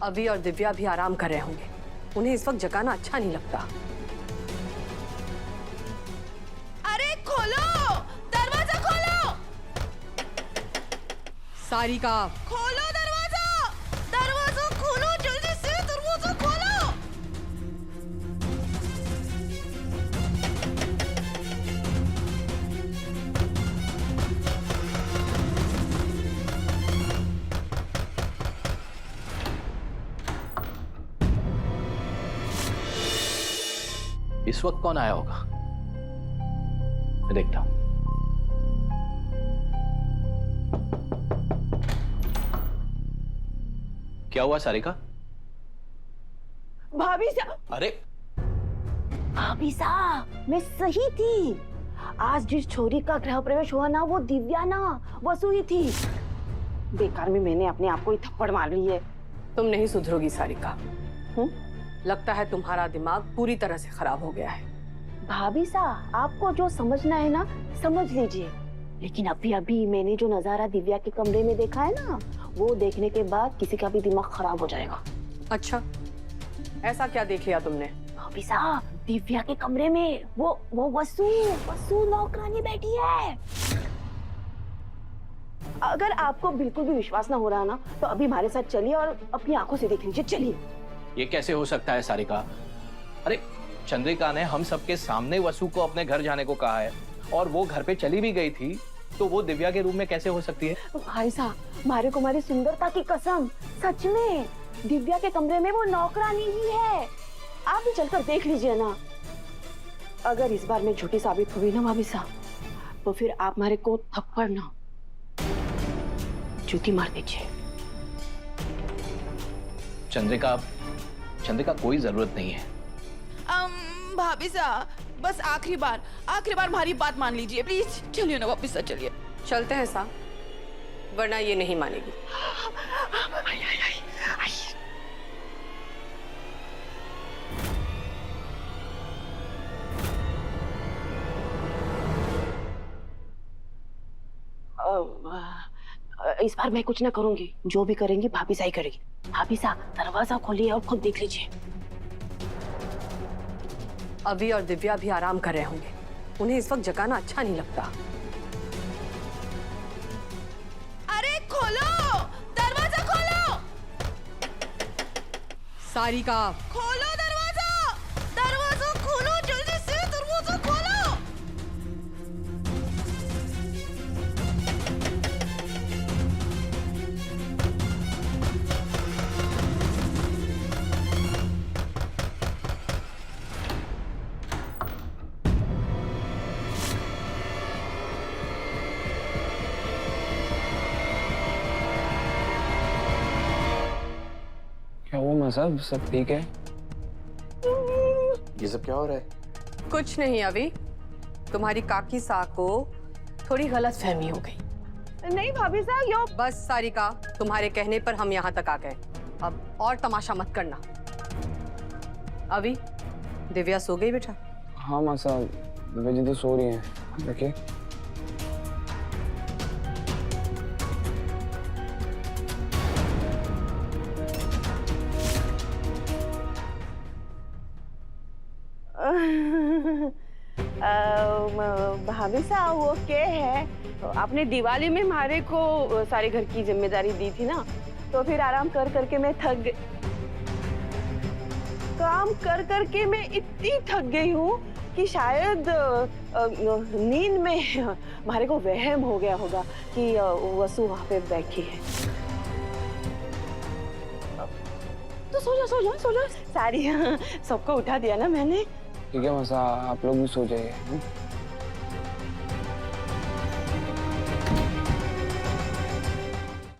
अभी और दिव्या भी आराम कर रहे होंगे, उन्हें इस वक्त जगाना अच्छा नहीं लगता। अरे खोलो, दरवाजा खोलो। सारिका, खोलो दरवाजा, दरवाजा खोलो जल्दी से, दरवाजा खोलो। इस वक्त कौन आया होगा? मैं देखता हूं। क्या हुआ सारिका? भाभी सा, अरे भाभी साहब मैं सही थी। आज जिस छोरी का गृह प्रवेश हुआ ना, वो दिव्या ना वसु ही थी। बेकार में मैंने अपने आप को ही थप्पड़ मार ली है। तुम नहीं सुधरोगी सारिका। लगता है तुम्हारा दिमाग पूरी तरह से खराब हो गया है। भाभी साहब आपको जो समझना है ना समझ लीजिए, लेकिन अभी अभी मैंने जो नजारा दिव्या के कमरे में देखा है ना, वो देखने के बाद किसी का भी दिमाग खराब हो जाएगा। अच्छा, ऐसा क्या देख लिया तुमने? भाभी साहब दिव्या के कमरे में वो वसु नौकरानी बैठी है। अगर आपको बिल्कुल भी विश्वास ना हो रहा ना, तो अभी हमारे साथ चलिए और अपनी आंखों से देख लीजिए। चलिए। ये कैसे हो सकता है सारिका? अरे चंद्रिका ने हम सबके सामने वसु को अपने घर जाने को कहा है और वो घर पे चली भी गई थी, तो वो दिव्या के रूम में कैसे हो सकती है? भाई साहब मारे को हमारी सुंदरता की कसम, सच में दिव्या के कमरे में वो नौकरानी ही है। आप भी चलकर देख लीजिए ना। अगर इस बार मैं झूठी साबित हुई ना भाभी साहब, तो फिर आप हमारे को थप्पड़ ना जूती मार दीजिए। चंद्रिका कोई जरूरत नहीं है। भाभी साहब बस आखिरी बार हमारी बात मान लीजिए प्लीज। चलिए ना वापस चलिए। चलते हैं सा, वरना ये नहीं मानेगी। इस बार मैं कुछ ना करूंगी, जो भी करेंगी भाभी साही करेगी। भाभी साहब दरवाजा खोलिए और खुद देख लीजिए। अभी और दिव्या भी आराम कर रहे होंगे, उन्हें इस वक्त जगाना अच्छा नहीं लगता। अरे खोलो, दरवाजा खोलो। सारिका, खोलो दरवाजा, दरवाजा खोलो जल्दी से, दरवाजा खोलो। क्या हुआ माँ साहब, सब ठीक है? ये सब क्या हो रहा है? कुछ नहीं अभी, तुम्हारी काकी सा को थोड़ी गलत फहमी हो गई। नहीं भाभी साहब यो। बस सारिका, तुम्हारे कहने पर हम यहाँ तक आ गए, अब और तमाशा मत करना। अभी दिव्या सो गई बेटा? हाँ माँ साहब, दिव्या जी तो सो रही हैं। देखिए भाभी साहब वो क्या है, आपने दिवाली में हमारे को सारे घर की जिम्मेदारी दी थी ना, तो फिर आराम कर करके मैं थक गई। काम कर करके मैं इतनी थक गई हूँ कि शायद नींद में हमारे को वहम हो गया होगा कि वसु वहां पे बैठी है। तो सो जाओ। सारी सबको उठा दिया ना मैंने। ठीक है माँ साहब, आप लोग भी सो जाइए।